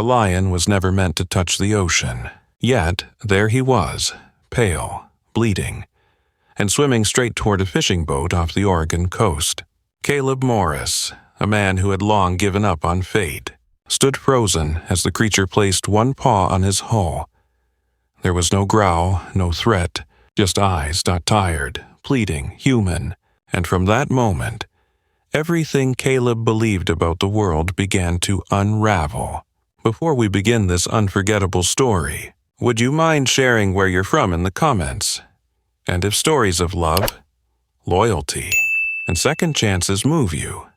A lion was never meant to touch the ocean. Yet, there he was, pale, bleeding, and swimming straight toward a fishing boat off the Oregon coast. Caleb Morris, a man who had long given up on fate, stood frozen as the creature placed one paw on his hull. There was no growl, no threat, just eyes not tired, pleading, human, and from that moment, everything Caleb believed about the world began to unravel. Before we begin this unforgettable story, would you mind sharing where you're from in the comments? And if stories of love, loyalty, and second chances move you,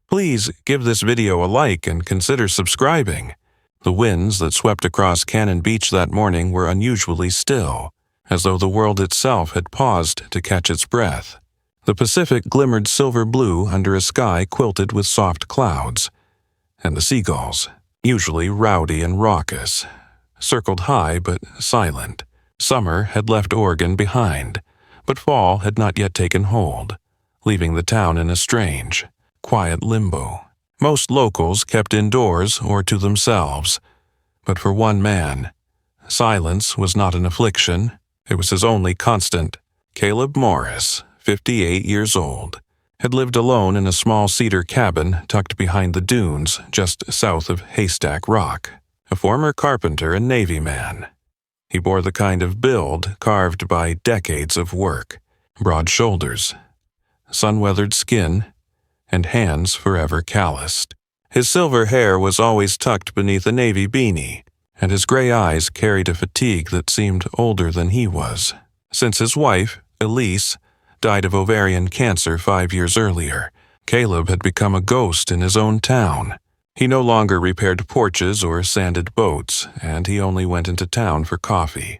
please give this video a like and consider subscribing. The winds that swept across Cannon Beach that morning were unusually still, as though the world itself had paused to catch its breath. The Pacific glimmered silver blue under a sky quilted with soft clouds, and the seagulls, usually rowdy and raucous, circled high but silent. Summer had left Oregon behind, but fall had not yet taken hold, leaving the town in a strange, quiet limbo. Most locals kept indoors or to themselves, but for one man, silence was not an affliction, it was his only constant. Caleb Morris, 58 years old, had lived alone in a small cedar cabin tucked behind the dunes just south of Haystack Rock. A former carpenter and Navy man, he bore the kind of build carved by decades of work: broad shoulders, sun-weathered skin, and hands forever calloused. His silver hair was always tucked beneath a navy beanie, and his gray eyes carried a fatigue that seemed older than he was. Since his wife, Elise, died of ovarian cancer 5 years earlier, Caleb had become a ghost in his own town. He no longer repaired porches or sanded boats, and he only went into town for coffee,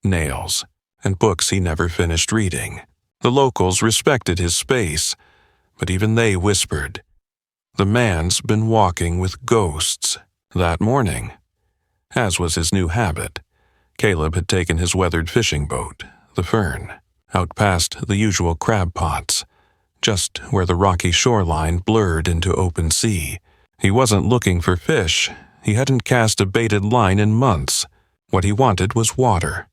nails, and books he never finished reading. The locals respected his space, but even they whispered, "The man's been walking with ghosts." That morning, as was his new habit, Caleb had taken his weathered fishing boat, the Fern, out past the usual crab pots, just where the rocky shoreline blurred into open sea. He wasn't looking for fish. He hadn't cast a baited line in months. What he wanted was water,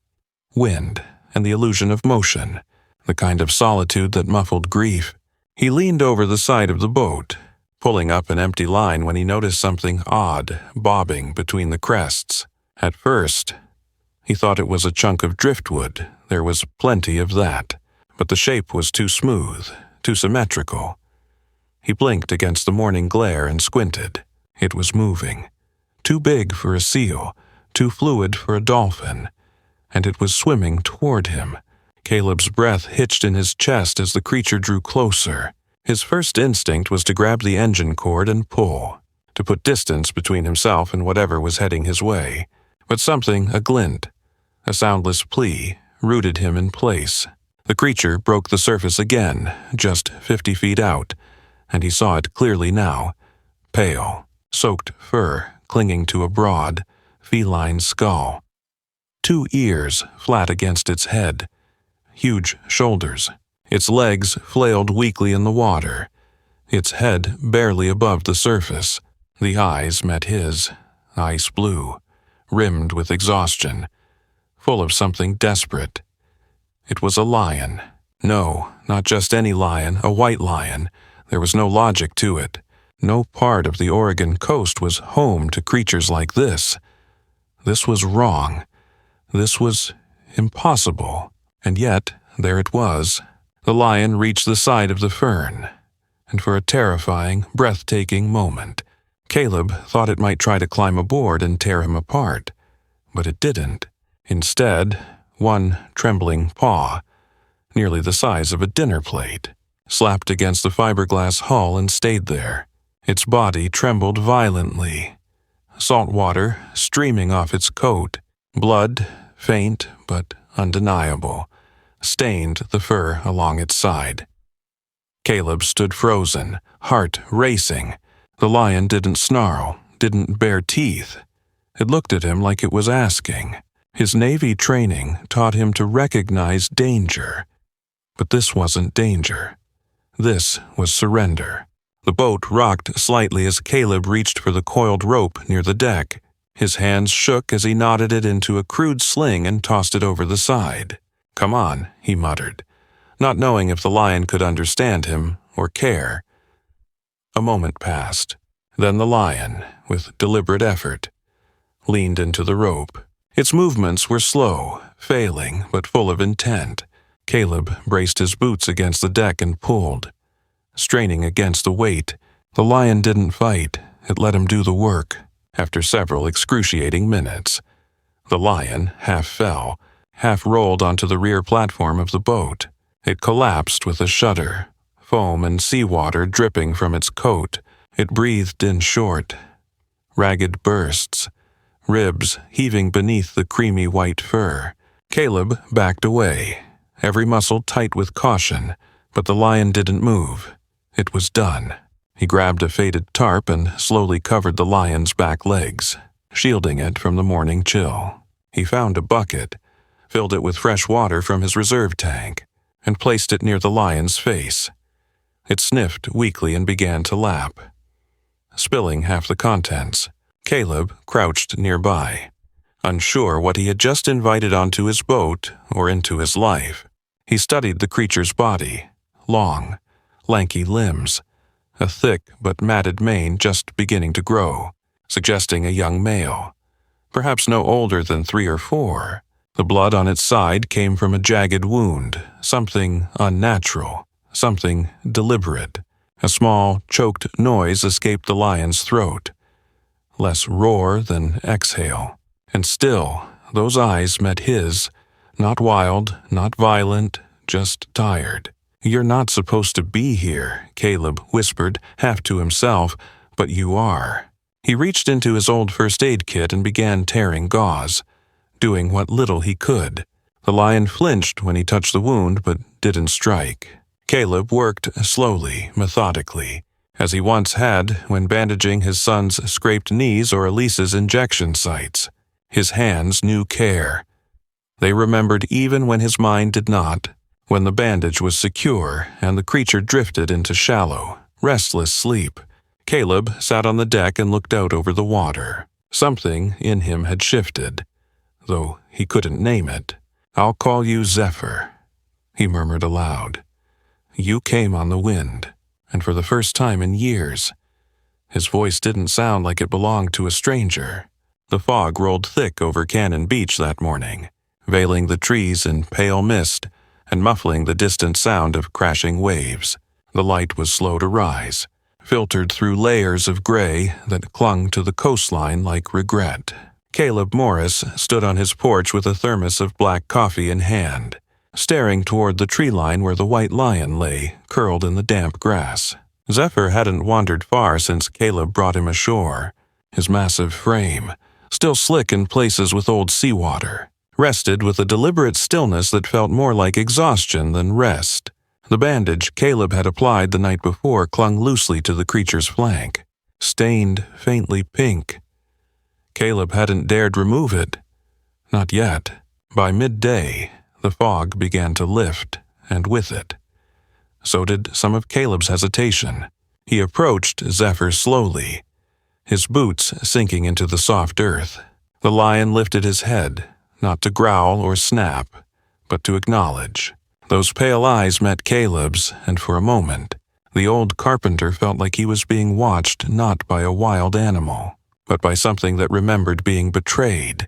wind, and the illusion of motion, the kind of solitude that muffled grief. He leaned over the side of the boat, pulling up an empty line when he noticed something odd bobbing between the crests. At first, he thought it was a chunk of driftwood. There was plenty of that, but the shape was too smooth, too symmetrical. He blinked against the morning glare and squinted. It was moving. Too big for a seal, too fluid for a dolphin, and it was swimming toward him. Caleb's breath hitched in his chest as the creature drew closer. His first instinct was to grab the engine cord and pull, to put distance between himself and whatever was heading his way. But something, a glint, a soundless plea, rooted him in place. The creature broke the surface again, just 50 feet out, and he saw it clearly now. Pale, soaked fur clinging to a broad, feline skull. 2 ears flat against its head. Huge shoulders. Its legs flailed weakly in the water. Its head barely above the surface. The eyes met his, ice blue, rimmed with exhaustion, full of something desperate. It was a lion. No, not just any lion, a white lion. There was no logic to it. No part of the Oregon coast was home to creatures like this. This was wrong. This was impossible. And yet, there it was. The lion reached the side of the Fern, and for a terrifying, breathtaking moment, Caleb thought it might try to climb aboard and tear him apart. But it didn't. Instead, one trembling paw, nearly the size of a dinner plate, slapped against the fiberglass hull and stayed there. Its body trembled violently, salt water streaming off its coat. Blood, faint but undeniable, stained the fur along its side. Caleb stood frozen, heart racing. The lion didn't snarl, didn't bare teeth. It looked at him like it was asking. His Navy training taught him to recognize danger. But this wasn't danger. This was surrender. The boat rocked slightly as Caleb reached for the coiled rope near the deck. His hands shook as he knotted it into a crude sling and tossed it over the side. "Come on," he muttered, not knowing if the lion could understand him or care. A moment passed. Then the lion, with deliberate effort, leaned into the rope. Its movements were slow, failing, but full of intent. Caleb braced his boots against the deck and pulled. Straining against the weight, the lion didn't fight. It let him do the work. After several excruciating minutes, the lion half fell, half rolled onto the rear platform of the boat. It collapsed with a shudder, foam and seawater dripping from its coat. It breathed in short, ragged bursts, ribs heaving beneath the creamy white fur. Caleb backed away, every muscle tight with caution, but the lion didn't move. It was done. He grabbed a faded tarp and slowly covered the lion's back legs, shielding it from the morning chill. He found a bucket, filled it with fresh water from his reserve tank, and placed it near the lion's face. It sniffed weakly and began to lap, spilling half the contents. Caleb crouched nearby, unsure what he had just invited onto his boat or into his life. He studied the creature's body, long, lanky limbs, a thick but matted mane just beginning to grow, suggesting a young male, perhaps no older than 3 or 4. The blood on its side came from a jagged wound, something unnatural, something deliberate. A small, choked noise escaped the lion's throat, less roar than exhale. And still, those eyes met his, not wild, not violent, just tired. "You're not supposed to be here," Caleb whispered, half to himself, "but you are." He reached into his old first aid kit and began tearing gauze, doing what little he could. The lion flinched when he touched the wound, but didn't strike. Caleb worked slowly, methodically, as he once had when bandaging his son's scraped knees or Elise's injection sites. His hands knew care. They remembered even when his mind did not, when the bandage was secure and the creature drifted into shallow, restless sleep. Caleb sat on the deck and looked out over the water. Something in him had shifted, though he couldn't name it. "I'll call you Zephyr," he murmured aloud. "You came on the wind, and for the first time in years." His voice didn't sound like it belonged to a stranger. The fog rolled thick over Cannon Beach that morning, veiling the trees in pale mist and muffling the distant sound of crashing waves. The light was slow to rise, filtered through layers of gray that clung to the coastline like regret. Caleb Morris stood on his porch with a thermos of black coffee in hand, staring toward the tree line where the white lion lay, curled in the damp grass. Zephyr hadn't wandered far since Caleb brought him ashore. His massive frame, still slick in places with old seawater, rested with a deliberate stillness that felt more like exhaustion than rest. The bandage Caleb had applied the night before clung loosely to the creature's flank, stained faintly pink. Caleb hadn't dared remove it. Not yet. By midday, the fog began to lift, and with it, so did some of Caleb's hesitation. He approached Zephyr slowly, his boots sinking into the soft earth. The lion lifted his head, not to growl or snap, but to acknowledge. Those pale eyes met Caleb's, and for a moment, the old carpenter felt like he was being watched not by a wild animal, but by something that remembered being betrayed,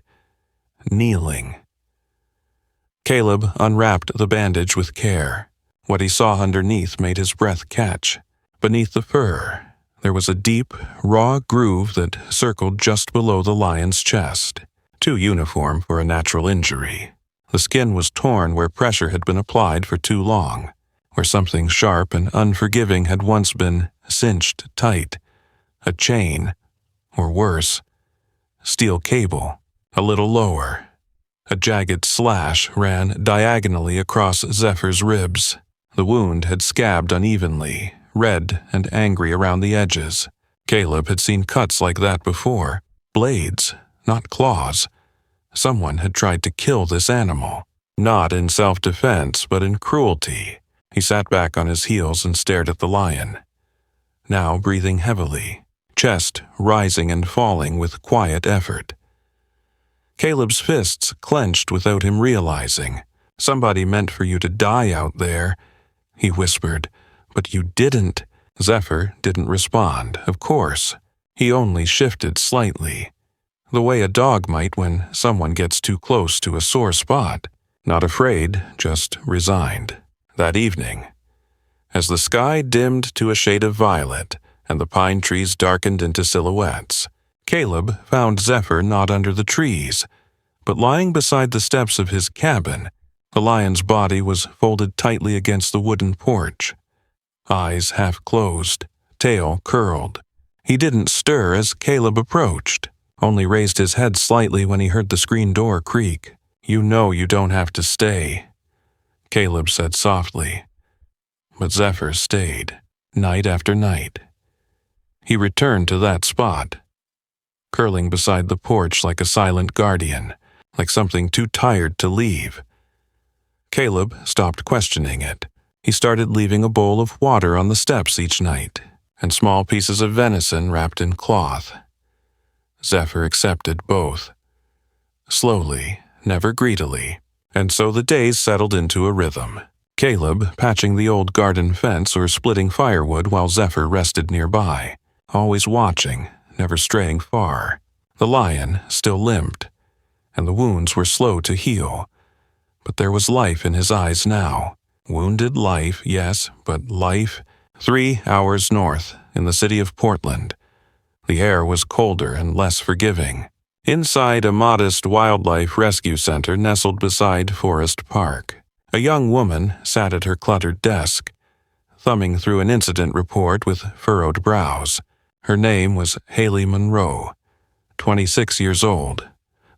kneeling. Caleb unwrapped the bandage with care. What he saw underneath made his breath catch. Beneath the fur, there was a deep, raw groove that circled just below the lion's chest, too uniform for a natural injury. The skin was torn where pressure had been applied for too long, where something sharp and unforgiving had once been cinched tight. A chain, or worse, steel cable. A little lower, a jagged slash ran diagonally across Zephyr's ribs. The wound had scabbed unevenly, red and angry around the edges. Caleb had seen cuts like that before. Blades, not claws. Someone had tried to kill this animal, not in self-defense, but in cruelty. He sat back on his heels and stared at the lion, now breathing heavily, chest rising and falling with quiet effort. Caleb's fists clenched without him realizing. "Somebody meant for you to die out there," he whispered. "But you didn't." Zephyr didn't respond, of course. He only shifted slightly, the way a dog might when someone gets too close to a sore spot. Not afraid, just resigned. That evening, as the sky dimmed to a shade of violet and the pine trees darkened into silhouettes, Caleb found Zephyr not under the trees, but lying beside the steps of his cabin. The lion's body was folded tightly against the wooden porch. Eyes half closed, tail curled. He didn't stir as Caleb approached, only raised his head slightly when he heard the screen door creak. "You know you don't have to stay," Caleb said softly. But Zephyr stayed, night after night. He returned to that spot, curling beside the porch like a silent guardian, like something too tired to leave. Caleb stopped questioning it. He started leaving a bowl of water on the steps each night, and small pieces of venison wrapped in cloth. Zephyr accepted both. Slowly, never greedily, and so the days settled into a rhythm. Caleb patching the old garden fence or splitting firewood while Zephyr rested nearby, always watching, never straying far. The lion still limped, and the wounds were slow to heal, but there was life in his eyes now. Wounded life, yes, but life. 3 hours north, in the city of Portland. The air was colder and less forgiving. Inside a modest wildlife rescue center nestled beside Forest Park, a young woman sat at her cluttered desk, thumbing through an incident report with furrowed brows. Her name was Haley Monroe, 26 years old,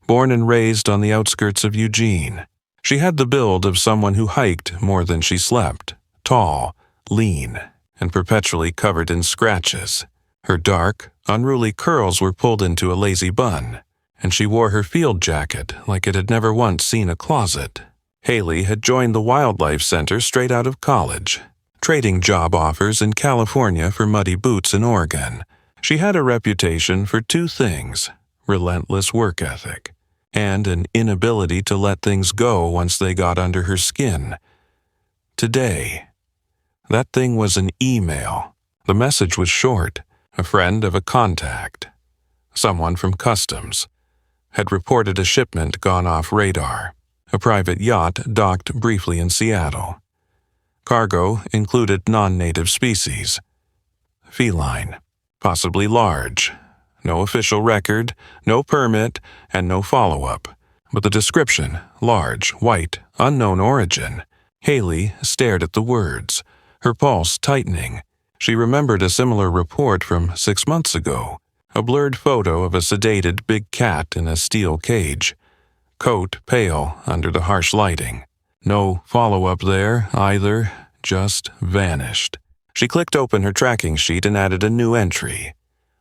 born and raised on the outskirts of Eugene. She had the build of someone who hiked more than she slept, tall, lean, and perpetually covered in scratches. Her dark, unruly curls were pulled into a lazy bun, and she wore her field jacket like it had never once seen a closet. Haley had joined the Wildlife Center straight out of college, trading job offers in California for muddy boots in Oregon. She had a reputation for 2 things: relentless work ethic and an inability to let things go once they got under her skin. Today, that thing was an email. The message was short. A friend of a contact, someone from customs, had reported a shipment gone off radar. A private yacht docked briefly in Seattle. Cargo included non-native species. Feline, possibly large. No official record, no permit, and no follow-up. But the description, large, white, unknown origin. Haley stared at the words, her pulse tightening. She remembered a similar report from 6 months ago, a blurred photo of a sedated big cat in a steel cage, coat pale under the harsh lighting. No follow-up there, either, just vanished. She clicked open her tracking sheet and added a new entry.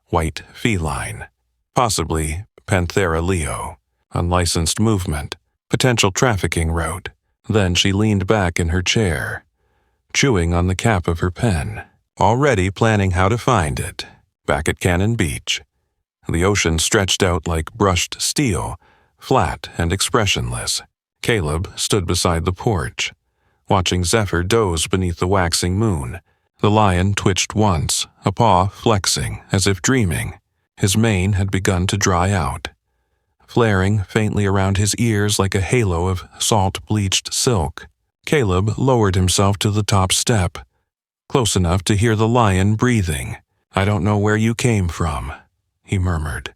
White feline, possibly Panthera leo, unlicensed movement, potential trafficking route. Then she leaned back in her chair, chewing on the cap of her pen, already planning how to find it. Back at Cannon Beach, the ocean stretched out like brushed steel, flat and expressionless. Caleb stood beside the porch, watching Zephyr doze beneath the waxing moon. The lion twitched once, a paw flexing, as if dreaming. His mane had begun to dry out, flaring faintly around his ears like a halo of salt-bleached silk. Caleb lowered himself to the top step, close enough to hear the lion breathing. "I don't know where you came from," he murmured,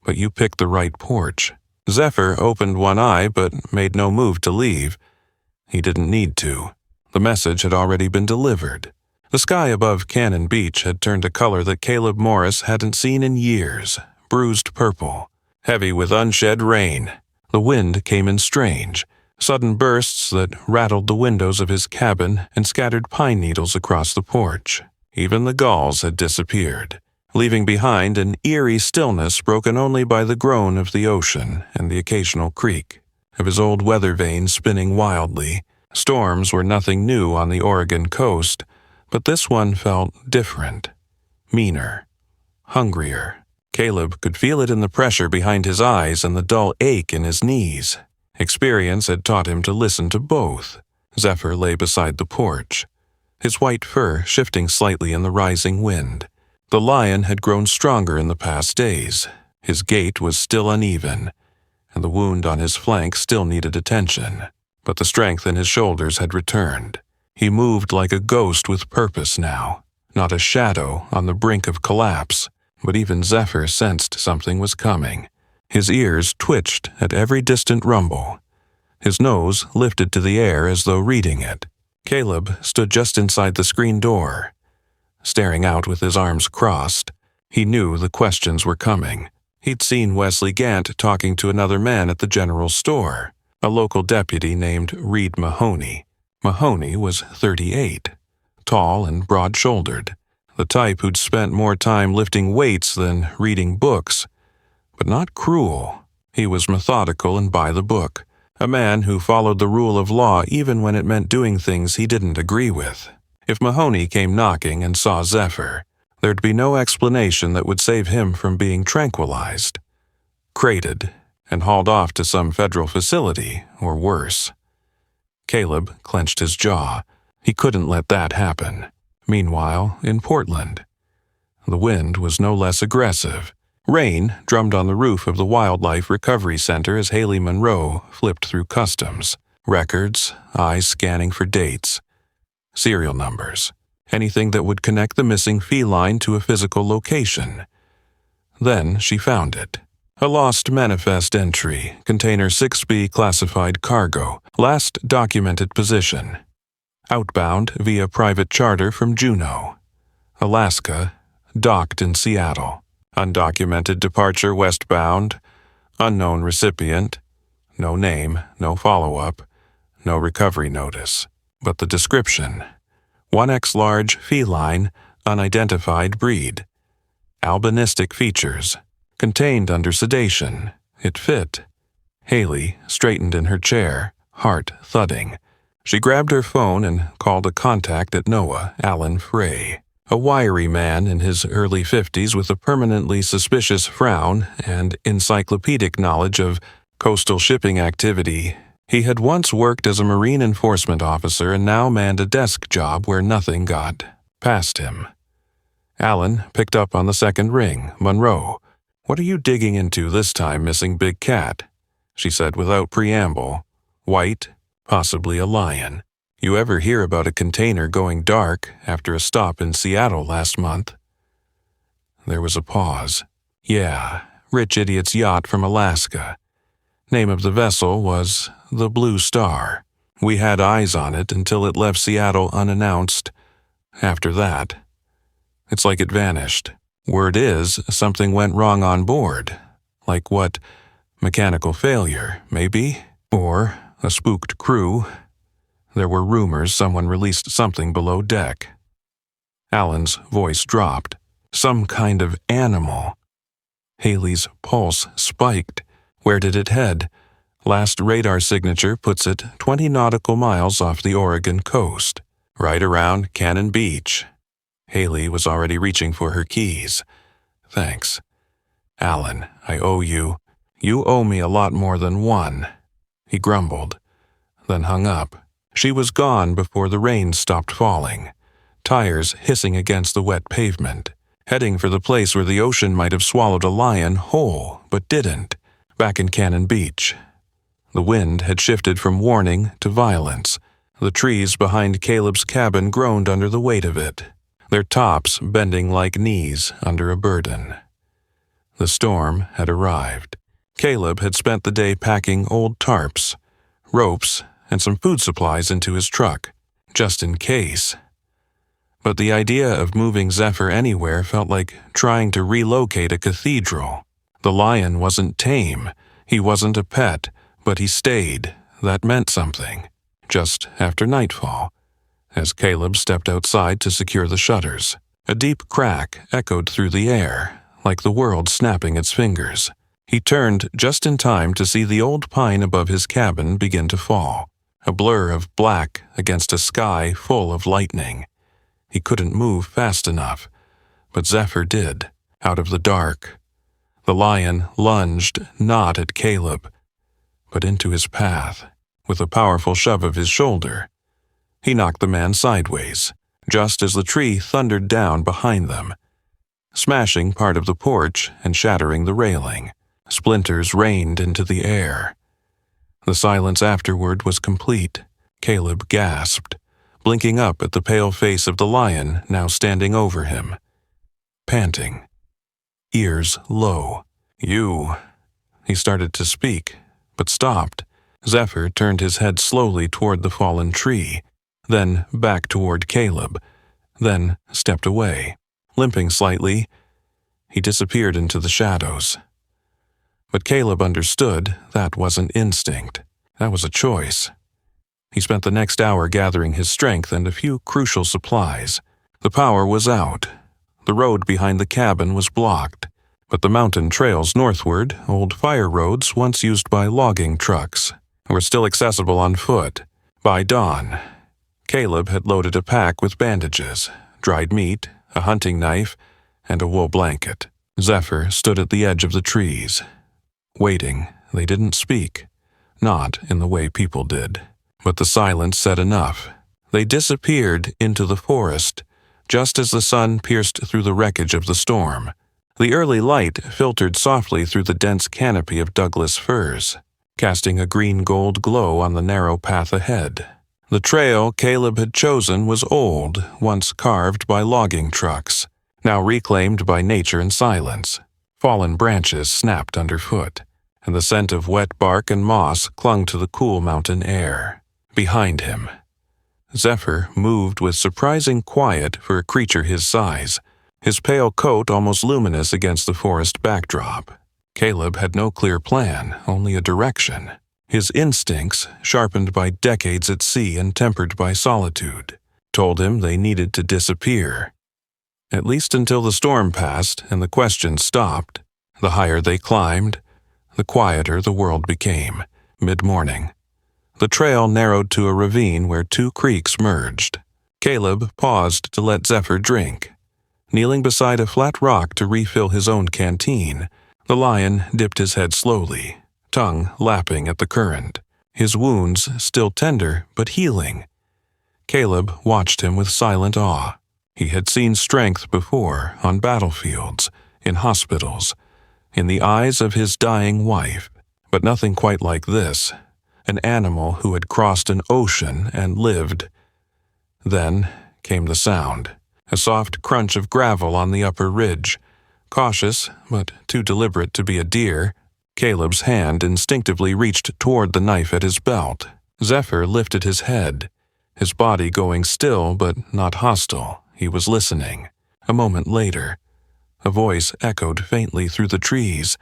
"but you picked the right porch." Zephyr opened one eye but made no move to leave. He didn't need to. The message had already been delivered. The sky above Cannon Beach had turned a color that Caleb Morris hadn't seen in years, bruised purple, heavy with unshed rain. The wind came in strange, sudden bursts that rattled the windows of his cabin and scattered pine needles across the porch. Even the gulls had disappeared, leaving behind an eerie stillness broken only by the groan of the ocean and the occasional creak of his old weather vane spinning wildly. Storms were nothing new on the Oregon coast, but this one felt different, meaner, hungrier. Caleb could feel it in the pressure behind his eyes and the dull ache in his knees. Experience had taught him to listen to both. Zephyr lay beside the porch, his white fur shifting slightly in the rising wind. The lion had grown stronger in the past days. His gait was still uneven, and the wound on his flank still needed attention. But the strength in his shoulders had returned. He moved like a ghost with purpose now, not a shadow on the brink of collapse. But even Zephyr sensed something was coming. His ears twitched at every distant rumble. His nose lifted to the air as though reading it. Caleb stood just inside the screen door. Staring out with his arms crossed, he knew the questions were coming. He'd seen Wesley Gant talking to another man at the general store, a local deputy named Reed Mahoney. Mahoney was 38, tall and broad-shouldered, the type who'd spent more time lifting weights than reading books, but not cruel. He was methodical and by the book, a man who followed the rule of law even when it meant doing things he didn't agree with. If Mahoney came knocking and saw Zephyr, there'd be no explanation that would save him from being tranquilized, crated, and hauled off to some federal facility, or worse. Caleb clenched his jaw. He couldn't let that happen. Meanwhile, in Portland, the wind was no less aggressive. Rain drummed on the roof of the Wildlife Recovery Center as Haley Monroe flipped through customs, records, eyes scanning for dates, serial numbers, anything that would connect the missing feline to a physical location. Then she found it. A lost manifest entry, container 6B classified cargo, last documented position. Outbound via private charter from Juneau, Alaska, docked in Seattle. Undocumented departure westbound, unknown recipient, no name, no follow-up, no recovery notice. But the description: 1X large feline, unidentified breed. Albinistic features, contained under sedation. It fit. Haley straightened in her chair, heart thudding. She grabbed her phone and called a contact at NOAA, Alan Frey, a wiry man in his early 50s with a permanently suspicious frown and encyclopedic knowledge of coastal shipping activity. He had once worked as a marine enforcement officer and now manned a desk job where nothing got past him. Alan picked up on the second ring. Monroe, "What are you digging into this time, missing big cat?" she said without preamble. White, possibly a lion. "You ever hear about a container going dark after a stop in Seattle last month?" There was a pause. "Yeah, rich idiot's yacht from Alaska. Name of the vessel was the Blue Star. We had eyes on it until it left Seattle unannounced. After that, it's like it vanished. Word is, something went wrong on board. Like what? Mechanical failure, maybe? Or a spooked crew. There were rumors someone released something below deck." Alan's voice dropped. "Some kind of animal." Haley's pulse spiked. Where did it head? Last radar signature puts it 20 nautical miles off the Oregon coast, right around Cannon Beach. Haley was already reaching for her keys. "Thanks. Alan, I owe you. You owe me a lot more than one," he grumbled, then hung up. She was gone before the rain stopped falling, tires hissing against the wet pavement, heading for the place where the ocean might have swallowed a lion whole, but didn't, back in Cannon Beach. The wind had shifted from warning to violence. The trees behind Caleb's cabin groaned under the weight of it, their tops bending like knees under a burden. The storm had arrived. Caleb had spent the day packing old tarps, ropes, and some food supplies into his truck, just in case. But the idea of moving Zephyr anywhere felt like trying to relocate a cathedral. The lion wasn't tame, he wasn't a pet, but he stayed. That meant something. Just after nightfall, as Caleb stepped outside to secure the shutters, a deep crack echoed through the air, like the world snapping its fingers. He turned just in time to see the old pine above his cabin begin to fall, a blur of black against a sky full of lightning. He couldn't move fast enough, but Zephyr did. Out of the dark, The lion lunged not at Caleb, but into his path, with a powerful shove of his shoulder. He knocked the man sideways, just as the tree thundered down behind them, smashing part of the porch and shattering the railing. Splinters rained into the air. The silence afterward was complete. Caleb gasped, blinking up at the pale face of the lion now standing over him, panting, ears low. "You." He started to speak, but stopped. Zephyr turned his head slowly toward the fallen tree, then back toward Caleb, then stepped away. Limping slightly, he disappeared into the shadows. But Caleb understood that wasn't instinct. That was a choice. He spent the next hour gathering his strength and a few crucial supplies. The power was out. The road behind the cabin was blocked, but the mountain trails northward, old fire roads once used by logging trucks, were still accessible on foot. By dawn, Caleb had loaded a pack with bandages, dried meat, a hunting knife, and a wool blanket. Zephyr stood at the edge of the trees. Waiting, they didn't speak, not in the way people did. But the silence said enough. They disappeared into the forest, just as the sun pierced through the wreckage of the storm. The early light filtered softly through the dense canopy of Douglas firs, casting a green-gold glow on the narrow path ahead. The trail Caleb had chosen was old, once carved by logging trucks, now reclaimed by nature and silence. Fallen branches snapped underfoot, and the scent of wet bark and moss clung to the cool mountain air. Behind him, Zephyr moved with surprising quiet for a creature his size, his pale coat almost luminous against the forest backdrop. Caleb had no clear plan, only a direction. His instincts, sharpened by decades at sea and tempered by solitude, told him they needed to disappear. At least until the storm passed and the questions stopped. The higher they climbed, the quieter the world became. Mid-morning, the trail narrowed to a ravine where two creeks merged. Caleb paused to let Zephyr drink. Kneeling beside a flat rock to refill his own canteen, the lion dipped his head slowly, tongue lapping at the current, his wounds still tender but healing. Caleb watched him with silent awe. He had seen strength before on battlefields, in hospitals, in the eyes of his dying wife, but nothing quite like this. An animal who had crossed an ocean and lived. Then came the sound, a soft crunch of gravel on the upper ridge. Cautious, but too deliberate to be a deer, Caleb's hand instinctively reached toward the knife at his belt. Zephyr lifted his head, his body going still but not hostile. He was listening. A moment later, a voice echoed faintly through the trees.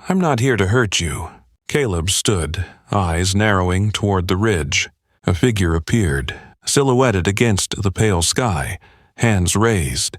"I'm not here to hurt you." Caleb stood, eyes narrowing toward the ridge. A figure appeared, silhouetted against the pale sky, hands raised,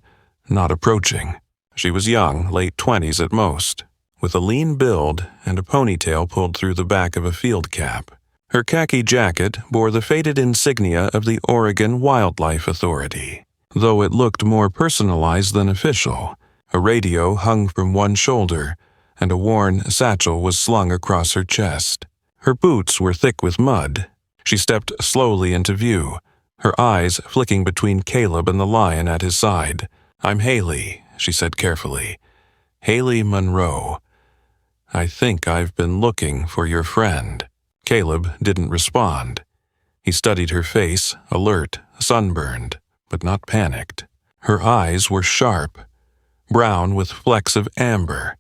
not approaching. She was young, late 20s at most, with a lean build and a ponytail pulled through the back of a field cap. Her khaki jacket bore the faded insignia of the Oregon Wildlife Authority, though it looked more personalized than official. A radio hung from one shoulder, and a worn satchel was slung across her chest. Her boots were thick with mud. She stepped slowly into view, her eyes flicking between Caleb and the lion at his side. "I'm Haley," she said carefully. "Haley Monroe. I think I've been looking for your friend." Caleb didn't respond. He studied her face, alert, sunburned, but not panicked. Her eyes were sharp, brown with flecks of amber,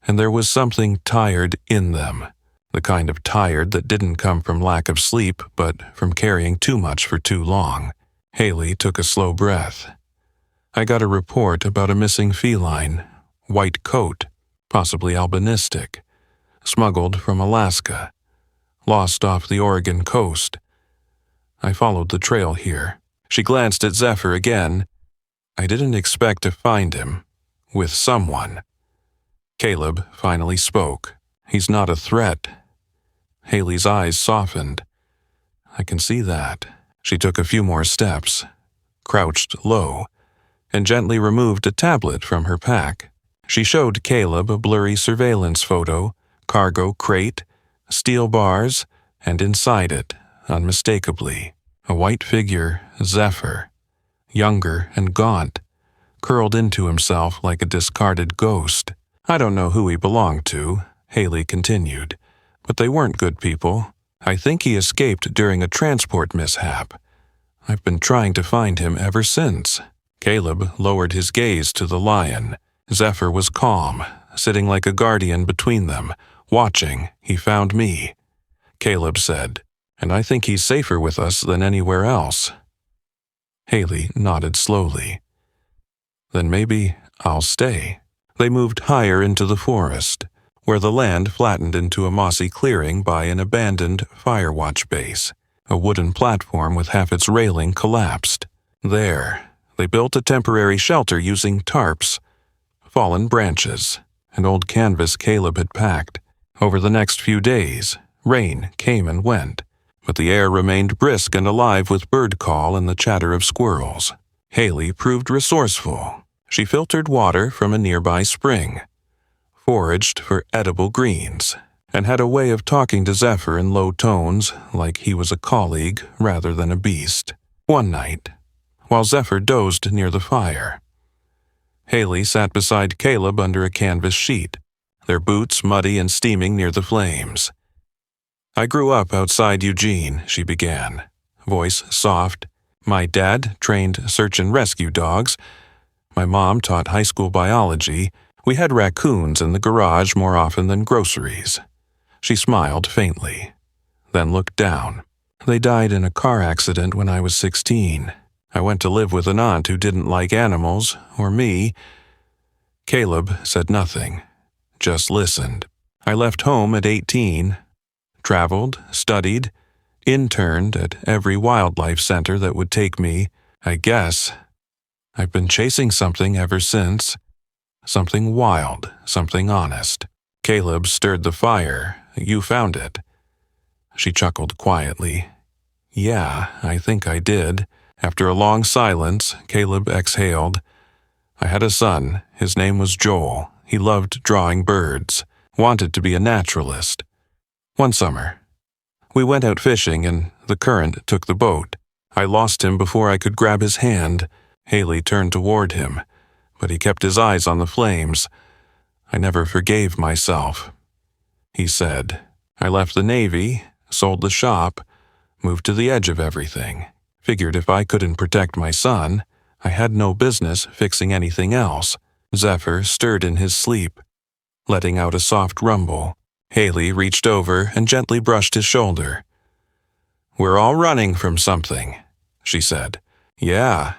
and there was something tired in them, the kind of tired that didn't come from lack of sleep but from carrying too much for too long. Haley took a slow breath. "I got a report about a missing feline, white coat, possibly albinistic, smuggled from Alaska, lost off the Oregon coast. I followed the trail here." She glanced at Zephyr again. "I didn't expect to find him with someone." Caleb finally spoke. "He's not a threat." Haley's eyes softened. "I can see that." She took a few more steps, crouched low, and gently removed a tablet from her pack. She showed Caleb a blurry surveillance photo, cargo crate, steel bars, and inside it, unmistakably, a white figure, Zephyr, younger and gaunt, curled into himself like a discarded ghost. I don't know who he belonged to, Haley continued, but they weren't good people. I think he escaped during a transport mishap. I've been trying to find him ever since. Caleb lowered his gaze to the lion. Zephyr was calm, sitting like a guardian between them, watching. He found me. Caleb said, and I think he's safer with us than anywhere else. Haley nodded slowly. Then maybe I'll stay. They moved higher into the forest, where the land flattened into a mossy clearing by an abandoned firewatch base. A wooden platform with half its railing collapsed. There, they built a temporary shelter using tarps, fallen branches, and old canvas Caleb had packed. Over the next few days, rain came and went, but the air remained brisk and alive with bird call and the chatter of squirrels. Haley proved resourceful. She filtered water from a nearby spring, foraged for edible greens, and had a way of talking to Zephyr in low tones like he was a colleague rather than a beast. One night, while Zephyr dozed near the fire, Haley sat beside Caleb under a canvas sheet, their boots muddy and steaming near the flames. I grew up outside Eugene, she began, voice soft. My dad trained search and rescue dogs. My mom taught high school biology. We had raccoons in the garage more often than groceries. She smiled faintly, then looked down. They died in a car accident when I was 16. I went to live with an aunt who didn't like animals, or me. Caleb said nothing, just listened. I left home at 18, traveled, studied, interned at every wildlife center that would take me, I guess. I've been chasing something ever since. Something wild, something honest. Caleb stirred the fire. You found it. She chuckled quietly. Yeah, I think I did. After a long silence, Caleb exhaled. I had a son. His name was Joel. He loved drawing birds, wanted to be a naturalist. One summer, we went out fishing and the current took the boat. I lost him before I could grab his hand. Haley turned toward him, but he kept his eyes on the flames. I never forgave myself. He said, I left the Navy, sold the shop, moved to the edge of everything. Figured if I couldn't protect my son, I had no business fixing anything else. Zephyr stirred in his sleep, letting out a soft rumble. Haley reached over and gently brushed his shoulder. We're all running from something, she said. Yeah,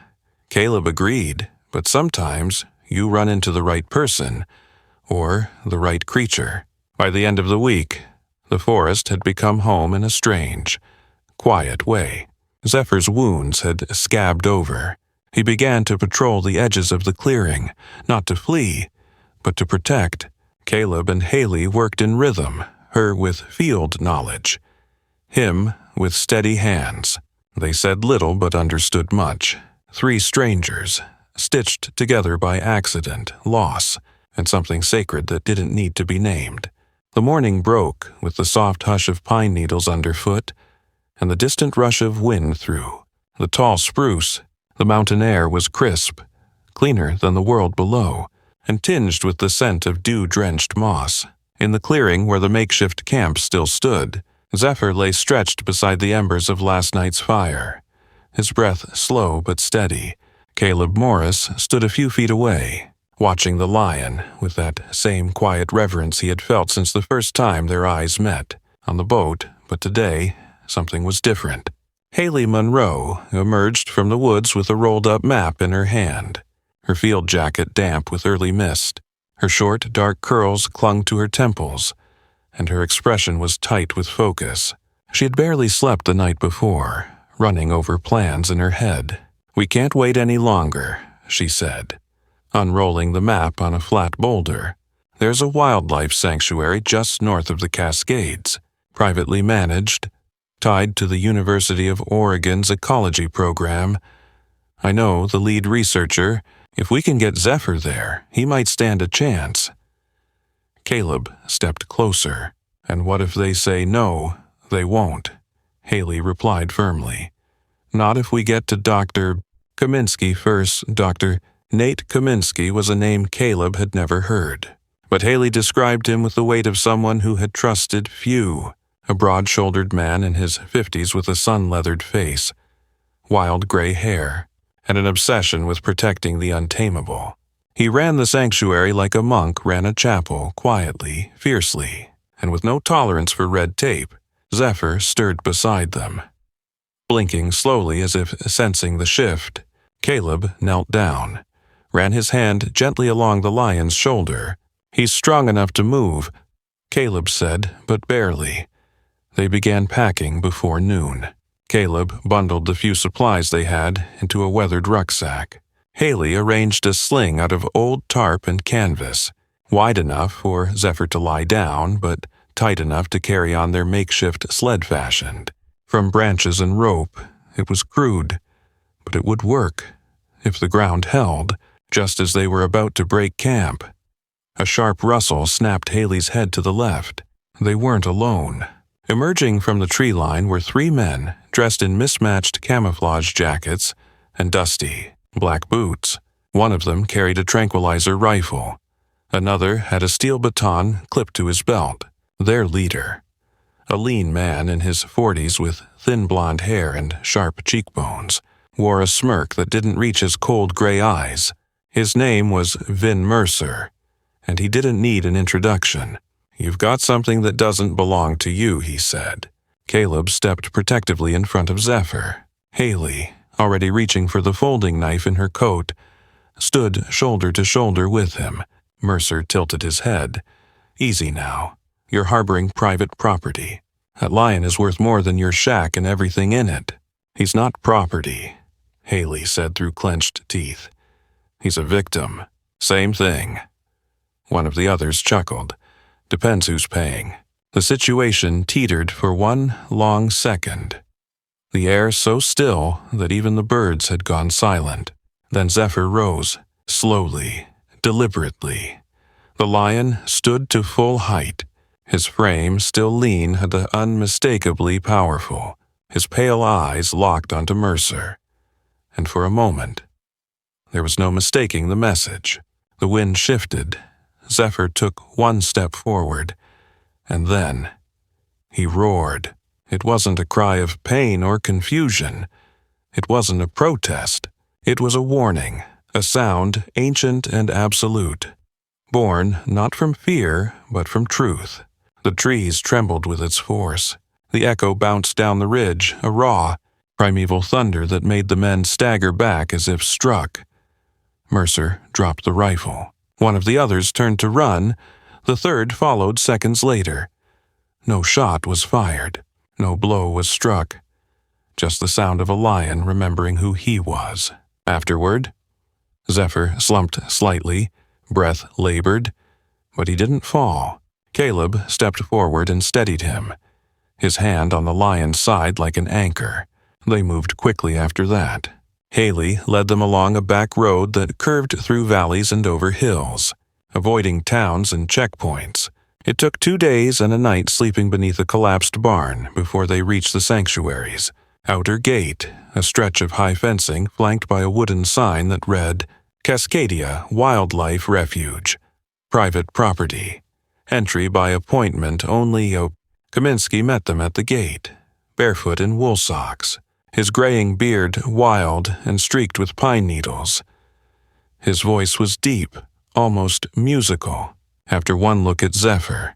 Caleb agreed, but sometimes you run into the right person, or the right creature. By the end of the week, the forest had become home in a strange, quiet way. Zephyr's wounds had scabbed over. He began to patrol the edges of the clearing, not to flee, but to protect. Caleb and Haley worked in rhythm, her with field knowledge, him with steady hands. They said little but understood much. 3 strangers, stitched together by accident, loss, and something sacred that didn't need to be named. The morning broke with the soft hush of pine needles underfoot and the distant rush of wind through. The tall spruce, the mountain air was crisp, cleaner than the world below, and tinged with the scent of dew-drenched moss. In the clearing where the makeshift camp still stood, Zephyr lay stretched beside the embers of last night's fire, his breath slow but steady. Caleb Morris stood a few feet away, watching the lion with that same quiet reverence he had felt since the first time their eyes met, on the boat, but today something was different. Haley Monroe emerged from the woods with a rolled-up map in her hand, her field jacket damp with early mist. Her short, dark curls clung to her temples, and her expression was tight with focus. She had barely slept the night before, running over plans in her head. We can't wait any longer, she said, unrolling the map on a flat boulder. There's a wildlife sanctuary just north of the Cascades, privately managed, tied to the University of Oregon's ecology program. I know the lead researcher, If we can get Zephyr there, he might stand a chance. Caleb stepped closer. And what if they say no, they won't? Haley replied firmly. Not if we get to Dr. Kaminsky first. Dr. Nate Kaminsky was a name Caleb had never heard. But Haley described him with the weight of someone who had trusted few. A broad-shouldered man in his 50s with a sun-leathered face, wild gray hair, and an obsession with protecting the untamable. He ran the sanctuary like a monk ran a chapel, quietly, fiercely, and with no tolerance for red tape. Zephyr stirred beside them. Blinking slowly as if sensing the shift, Caleb knelt down, ran his hand gently along the lion's shoulder. He's strong enough to move, Caleb said, but barely. They began packing before noon. Caleb bundled the few supplies they had into a weathered rucksack. Haley arranged a sling out of old tarp and canvas, wide enough for Zephyr to lie down, but tight enough to carry on their makeshift sled fashioned. From branches and rope, it was crude, but it would work, if the ground held, just as they were about to break camp. A sharp rustle snapped Haley's head to the left. They weren't alone. Emerging from the tree line were 3 men dressed in mismatched camouflage jackets and dusty, black boots. One of them carried a tranquilizer rifle. Another had a steel baton clipped to his belt. Their leader, a lean man in his 40s with thin blonde hair and sharp cheekbones, wore a smirk that didn't reach his cold gray eyes. His name was Vin Mercer, and he didn't need an introduction. You've got something that doesn't belong to you, he said. Caleb stepped protectively in front of Zephyr. Haley, already reaching for the folding knife in her coat, stood shoulder to shoulder with him. Mercer tilted his head. Easy now. You're harboring private property. That lion is worth more than your shack and everything in it. He's not property, Haley said through clenched teeth. He's a victim. Same thing. One of the others chuckled. Depends who's paying. The situation teetered for one long second. The air so still that even the birds had gone silent. Then Zephyr rose, slowly, deliberately. The lion stood to full height. His frame, still lean, had the unmistakably powerful. His pale eyes locked onto Mercer. And for a moment, there was no mistaking the message. The wind shifted. Zephyr took one step forward, and then he roared. It wasn't a cry of pain or confusion. It wasn't a protest. It was a warning, a sound ancient and absolute, born not from fear, but from truth. The trees trembled with its force. The echo bounced down the ridge, a raw, primeval thunder that made the men stagger back as if struck. Mercer dropped the rifle. One of the others turned to run. The third followed seconds later. No shot was fired. No blow was struck. Just the sound of a lion remembering who he was. Afterward, Zephyr slumped slightly, breath labored, but he didn't fall. Caleb stepped forward and steadied him, his hand on the lion's side like an anchor. They moved quickly after that. Haley led them along a back road that curved through valleys and over hills, avoiding towns and checkpoints. It took 2 days and a night sleeping beneath a collapsed barn before they reached the sanctuary's outer gate, a stretch of high fencing flanked by a wooden sign that read, Cascadia Wildlife Refuge, private property, entry by appointment only. Kaminsky met them at the gate, barefoot in wool socks, his graying beard wild and streaked with pine needles. His voice was deep, almost musical. After one look at Zephyr,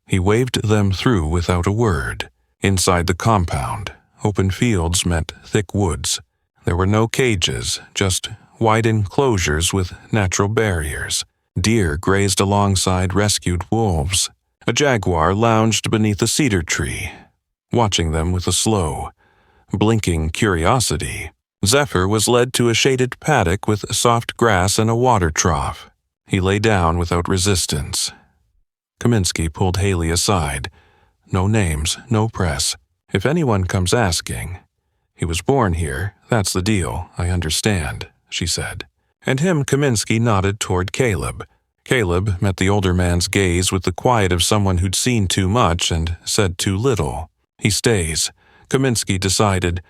he waved them through without a word. Inside the compound, open fields met thick woods. There were no cages, just wide enclosures with natural barriers. Deer grazed alongside rescued wolves. A jaguar lounged beneath a cedar tree, watching them with a slow, blinking curiosity. Zephyr was led to a shaded paddock with soft grass and a water trough. He lay down without resistance. Kaminsky pulled Haley aside. No names, no press. If anyone comes asking, he was born here, that's the deal, I understand, she said. And him Kaminsky nodded toward Caleb. Caleb met the older man's gaze with the quiet of someone who'd seen too much and said too little. He stays. Kaminsky decided,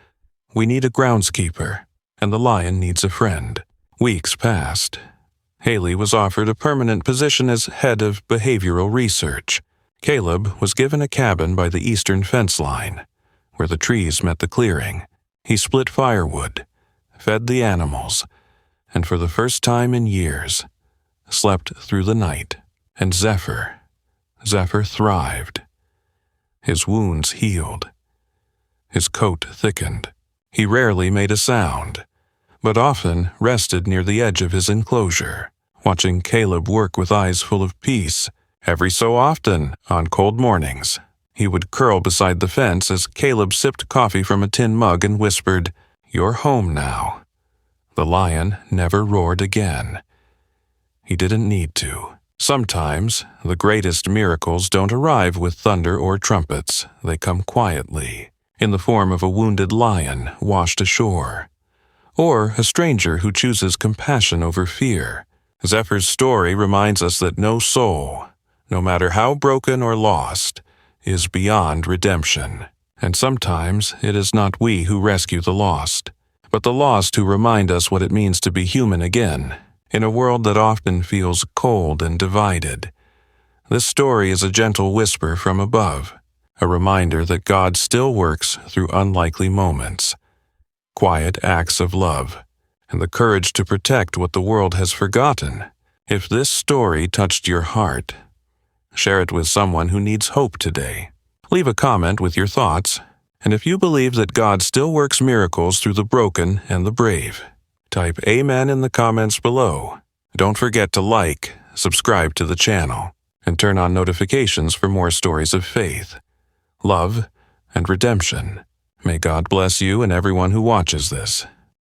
we need a groundskeeper, and the lion needs a friend. Weeks passed. Haley was offered a permanent position as head of behavioral research. Caleb was given a cabin by the eastern fence line, where the trees met the clearing. He split firewood, fed the animals, and for the first time in years, slept through the night. And Zephyr thrived. His wounds healed. His coat thickened. He rarely made a sound, but often rested near the edge of his enclosure, watching Caleb work with eyes full of peace. Every so often, on cold mornings, he would curl beside the fence as Caleb sipped coffee from a tin mug and whispered, "You're home now." The lion never roared again. He didn't need to. Sometimes, the greatest miracles don't arrive with thunder or trumpets. They come quietly, in the form of a wounded lion washed ashore, or a stranger who chooses compassion over fear. Zephyr's story reminds us that no soul, no matter how broken or lost, is beyond redemption. And sometimes it is not we who rescue the lost, but the lost who remind us what it means to be human again, in a world that often feels cold and divided. This story is a gentle whisper from above, a reminder that God still works through unlikely moments, quiet acts of love, and the courage to protect what the world has forgotten. If this story touched your heart, share it with someone who needs hope today. Leave a comment with your thoughts, and if you believe that God still works miracles through the broken and the brave, type Amen in the comments below. Don't forget to like, subscribe to the channel, and turn on notifications for more stories of faith, love, and redemption. May God bless you and everyone who watches this.